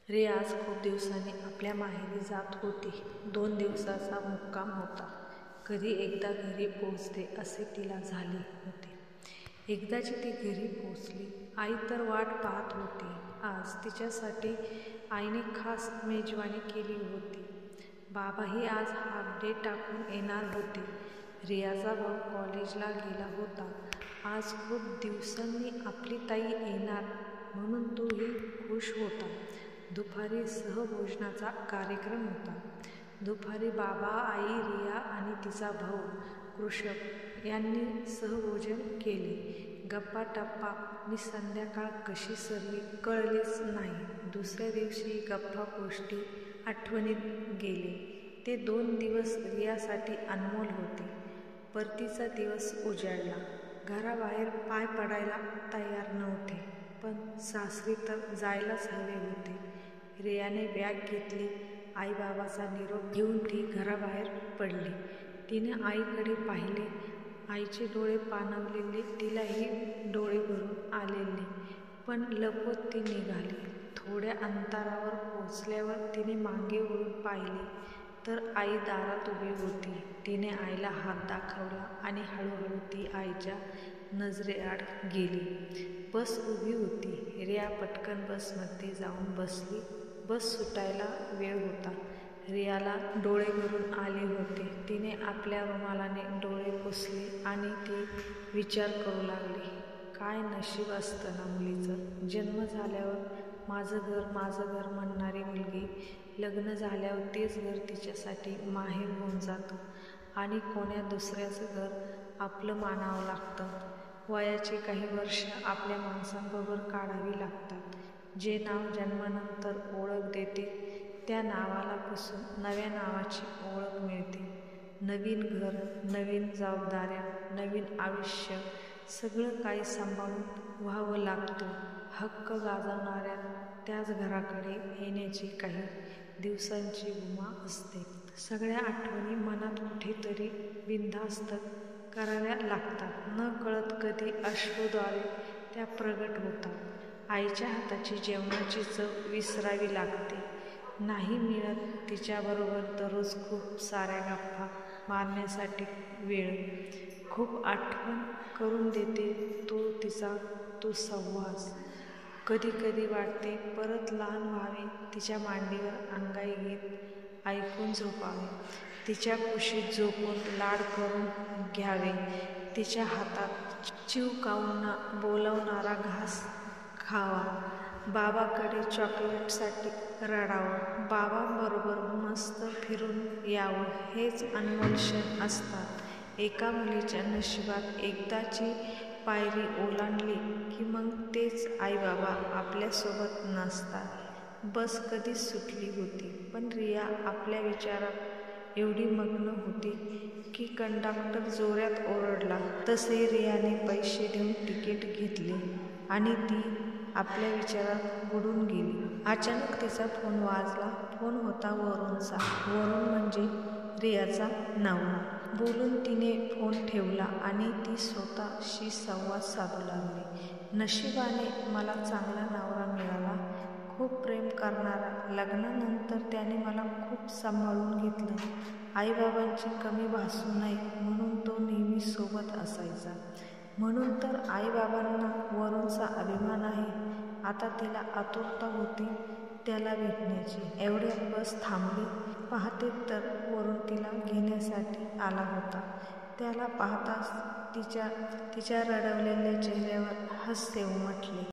रिया आज खूप दिवसांनी आपल्या माहेरी जात होती. 2 दिवसाचा मुक्काम होता. कधी एकदा घरी पोहोचते असे तिला झाले होते. एकदाची ती घरी पोहोचली. आई तर वाट पाहत होती. आज तिच्यासाठी आईने खास मेजवानी केली होती. बाबाही आज हाफ डे टाकून येणार होते. रियाचा भाऊ कॉलेजला गेला होता. आज खूप दिवसांनी आपली ताई येणार म्हणून तोही खुश होता. दुपारी सहभोजनाचा कार्यक्रम होता. दुपारी बाबा, आई, रिया आणि तिचा भाऊ कृषभ यांनी सहभोजन केले. गप्पा टप्पा नि संध्याकाळ कशी सरली कळलेच नाही. दुसऱ्या दिवशी गप्पा गोष्टी आठवणीत गेले. ते 2 दिवस रियासाठी अनमोल होते. परतीचा दिवस उजाडला. घराबाहेर पाय पडायला तयार नव्हते, पण सासरी तर जायलाच हवे होते. रियाने बॅग घेतली. आईबाबाचा निरोप घेऊन ती घराबाहेर पडली. तिने आईकडे पाहिले. आईचे डोळे पाणवलेले, तिलाही डोळे भरून आलेले, पण लपवत ती निघाली. थोड्या अंतरावर पोचल्यावर तिने मागे वळून पाहिले तर आई दारात उभी होती. तिने आईला हात दाखवला आणि हळूहळू ती आईच्या नजरेआड गेली. बस उभी होती. रिया पटकन बसमध्ये जाऊन बसली. बस सुटायला वेळ होता. रियाला डोळे भरून आले होते. तिने आपल्या रुमालाने डोळे पुसले आणि ती विचार करू लागली. काय नशीब असतं ना मुलीचं. जन्म झाल्यावर माझं घर म्हणणारी मुलगी लग्न झाल्यावर तेच घर तिच्यासाठी माहेर होऊन जातं आणि कोण्या दुसऱ्याचं घर आपलं मानावं लागतं. वयाची काही वर्ष आपल्या माणसांबरोबर काढावी लागतात. जे नाव जन्मानंतर ओळख देते त्या नावाला पुसून नव्या नावाची ओळख मिळते. नवीन घर, नवीन जबाबदाऱ्या, नवीन आयुष्य, सगळं काही सांभाळून व्हावं लागतं. हक्क गाजवणाऱ्या त्याच घराकडे येण्याची काही दिवसांची उमा असते. सगळ्या आठवणी मनात कुठेतरी बिनधास्त कराव्या लागतात. न कळत कधी अश्रूद्वारे त्या प्रगट होतात. आईच्या हाताची जेवणाची चव विसरावी लागते. नाही मिळत तिच्याबरोबर दररोज खूप साऱ्या गप्पा मारण्यासाठी वेळ. खूप आठवण करून देते तो सहवास. कधी कधी वाटते परत लहान व्हावे, तिच्या मांडीवर अंगाई घेत ऐकून झोपावे, तिच्या कुशीत झोपून लाड करून घ्यावे, तिच्या हातात चिवकावून बोलवणारा घास खावा, बाबाकडे चॉकलेटसाठी रडावं, बाबांबरोबर मस्त फिरून यावं. हेच अनमोल क्षण असतात. एका मुलीच्या नशिबात. एकदाची पायरी ओलांडली की मग तेच आईबाबा आपल्यासोबत नसतात. बस कधीच सुटली होती, पण रिया आपल्या विचारात एवढी मग्न होती की कंडक्टर जोरात ओरडला तसे रियाने पैसे देऊन तिकीट घेतले आणि ती आपल्या विचारात बुडून गेली. अचानक तिचा फोन वाजला. फोन होता वरूणचा. वरूण म्हणजे रियाचा नवरा. बोलून तिने फोन ठेवला आणि ती स्वतःशी संवाद साधू लागली. नशिबाने मला चांगला नवरा मिळाला, खूप प्रेम करणारा. लग्नानंतर त्याने मला खूप सांभाळून घेतलं. आईबाबांची कमी भासू नये म्हणून तो नेहमी सोबत असायचा. म्हणून तर आईबाबांना वरूणचा अभिमान आहे. आता तिला आतुरता होती त्याला भेटण्याची. एवढ्यात बस थांबली. पाहते तर वरूण तिला घेण्यासाठी आला होता. त्याला पाहताच तिच्या रडवलेल्या चेहऱ्यावर हास्य उमटले.